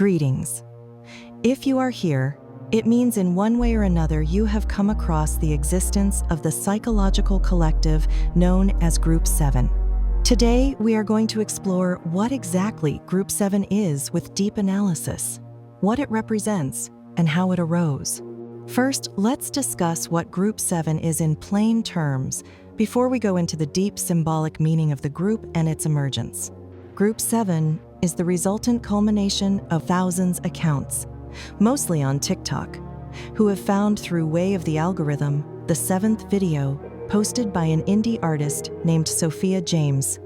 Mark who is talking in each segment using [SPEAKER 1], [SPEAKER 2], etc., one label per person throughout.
[SPEAKER 1] Greetings. If you are here, it means in one way or another you have come across the existence of the psychological collective known as Group 7. Today, we are going to explore what exactly Group 7 is with deep analysis, what it represents, and how it arose. First, let's discuss what Group 7 is in plain terms before we go into the deep symbolic meaning of the group and its emergence. Group 7 is the resultant culmination of thousands of accounts, mostly on TikTok, who have found through way of the algorithm the seventh video posted by an indie artist named Sophia James.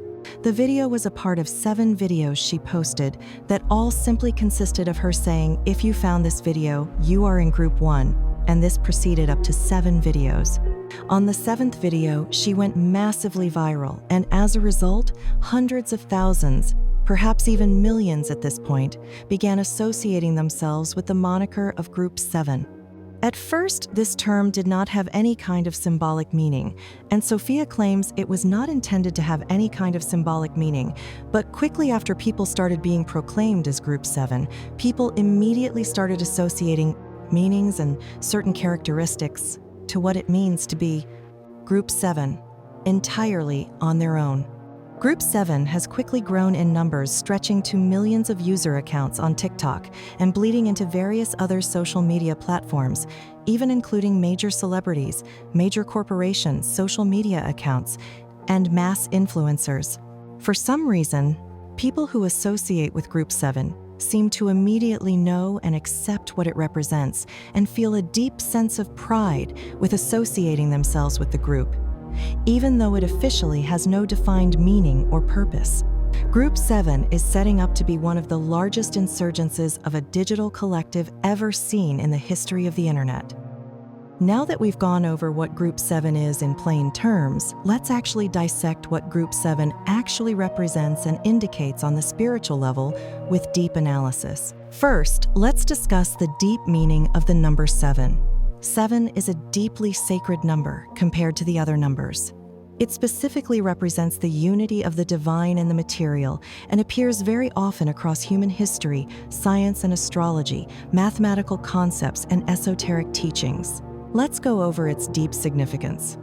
[SPEAKER 1] The video was a part of 7 videos she posted that all simply consisted of her saying, "If you found this video, you are in Group 1, and this proceeded up to 7 videos. On the 7th video, she went massively viral, and as a result, hundreds of thousands, perhaps even millions at this point, began associating themselves with the moniker of Group 7. At first, this term did not have any kind of symbolic meaning, and Sophia claims it was not intended to have any kind of symbolic meaning, but quickly after people started being proclaimed as Group 7, people immediately started associating meanings and certain characteristics to what it means to be Group 7, entirely on their own. Group 7 has quickly grown in numbers, stretching to millions of user accounts on TikTok and bleeding into various other social media platforms, even including major celebrities, major corporations, social media accounts, and mass influencers. For some reason, people who associate with Group 7 seem to immediately know and accept what it represents and feel a deep sense of pride with associating themselves with the group, even though it officially has no defined meaning or purpose. Group 7 is setting up to be one of the largest insurgences of a digital collective ever seen in the history of the internet. Now that we've gone over what Group 7 is in plain terms, let's actually dissect what Group 7 actually represents and indicates on the spiritual level with deep analysis. First, let's discuss the deep meaning of the number 7. 7 is a deeply sacred number compared to the other numbers. It specifically represents the unity of the divine and the material and appears very often across human history, science and astrology, mathematical concepts, and esoteric teachings. Let's go over its deep significance.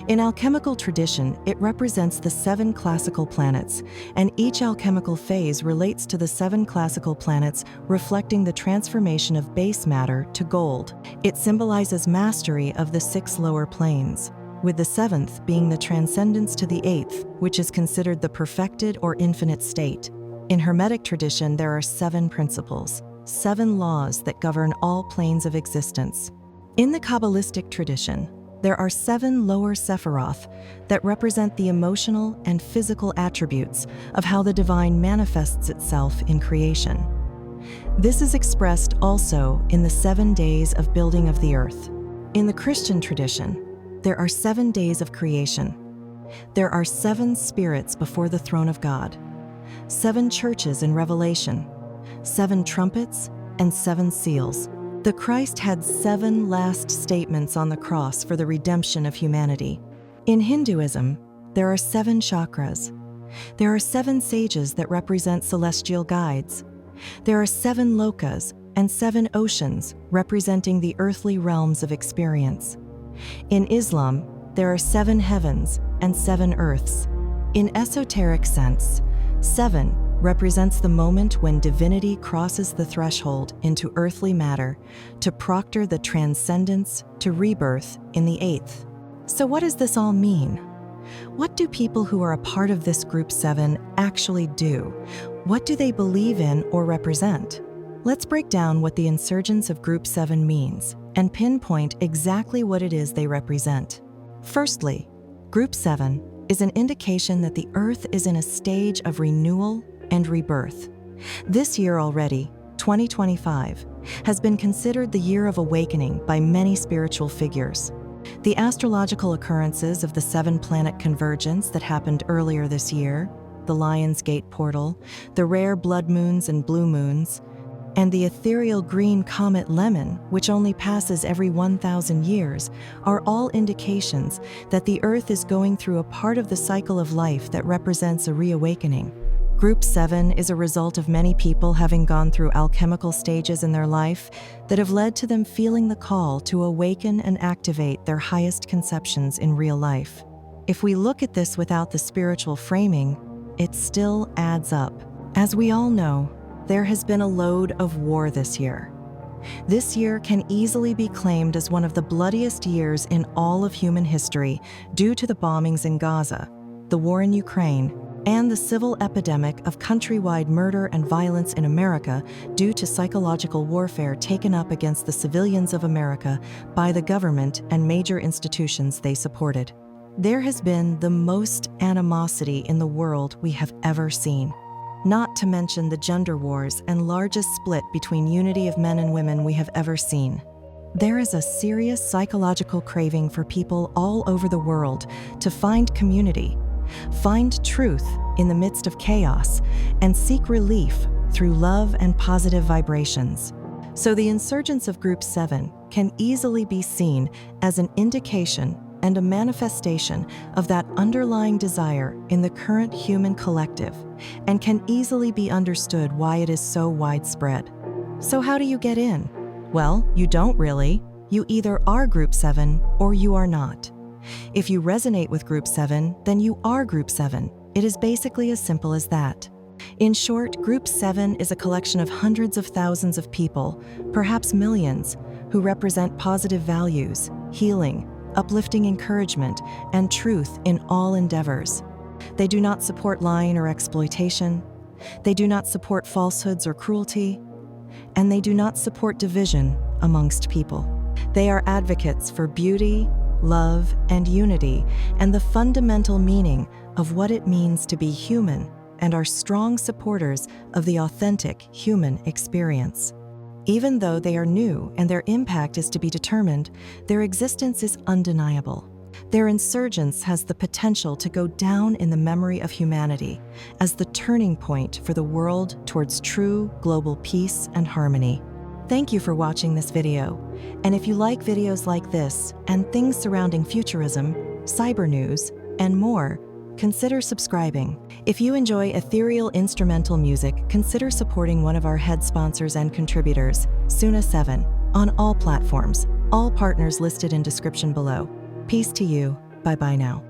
[SPEAKER 1] In alchemical tradition, it represents the 7 classical planets, and each alchemical phase relates to the 7 classical planets, reflecting the transformation of base matter to gold. It symbolizes mastery of the 6 lower planes, with the 7th being the transcendence to the 8th, which is considered the perfected or infinite state. In Hermetic tradition, there are 7 principles, 7 laws that govern all planes of existence. In the Kabbalistic tradition, there are 7 lower Sephiroth that represent the emotional and physical attributes of how the divine manifests itself in creation. This is expressed also in the 7 days of building of the earth. In the Christian tradition, there are 7 days of creation. There are 7 spirits before the throne of God, 7 churches in Revelation, 7 trumpets, and 7 seals. The Christ had 7 last statements on the cross for the redemption of humanity. In Hinduism, there are 7 chakras. There are 7 sages that represent celestial guides. There are 7 lokas and 7 oceans representing the earthly realms of experience. In Islam, there are 7 heavens and 7 earths. In esoteric sense, 7 represents the moment when divinity crosses the threshold into earthly matter to proctor the transcendence to rebirth in the 8th. So what does this all mean? What do people who are a part of this Group 7 actually do? What do they believe in or represent? Let's break down what the insurgence of Group 7 means and pinpoint exactly what it is they represent. Firstly, Group 7 is an indication that the Earth is in a stage of renewal and rebirth. This year already, 2025, has been considered the year of awakening by many spiritual figures. The astrological occurrences of the 7-planet convergence that happened earlier this year, the Lion's Gate portal, the rare blood moons and blue moons, and the ethereal green comet Lemon, which only passes every 1,000 years, are all indications that the Earth is going through a part of the cycle of life that represents a reawakening. Group 7 is a result of many people having gone through alchemical stages in their life that have led to them feeling the call to awaken and activate their highest conceptions in real life. If we look at this without the spiritual framing, it still adds up. As we all know, there has been a load of war this year. This year can easily be claimed as one of the bloodiest years in all of human history due to the bombings in Gaza, the war in Ukraine, and the civil epidemic of countrywide murder and violence in America due to psychological warfare taken up against the civilians of America by the government and major institutions they supported. There has been the most animosity in the world we have ever seen. Not to mention the gender wars and largest split between unity of men and women we have ever seen. There is a serious psychological craving for people all over the world to find community, find truth in the midst of chaos, and seek relief through love and positive vibrations. So the insurgence of Group 7 can easily be seen as an indication and a manifestation of that underlying desire in the current human collective, and can easily be understood why it is so widespread. So how do you get in? Well, you don't really. You either are Group 7 or you are not. If you resonate with Group 7, then you are Group 7. It is basically as simple as that. In short, Group 7 is a collection of hundreds of thousands of people, perhaps millions, who represent positive values, healing, uplifting encouragement, and truth in all endeavors. They do not support lying or exploitation. They do not support falsehoods or cruelty. And they do not support division amongst people. They are advocates for beauty, love, and unity, and the fundamental meaning of what it means to be human, and are strong supporters of the authentic human experience. Even though they are new and their impact is to be determined, their existence is undeniable. Their insurgence has the potential to go down in the memory of humanity as the turning point for the world towards true global peace and harmony. Thank you for watching this video. And if you like videos like this and things surrounding futurism, cyber news, and more, consider subscribing. If you enjoy ethereal instrumental music, consider supporting one of our head sponsors and contributors, Suna7, on all platforms. All partners listed in description below. Peace to you. Bye-bye now.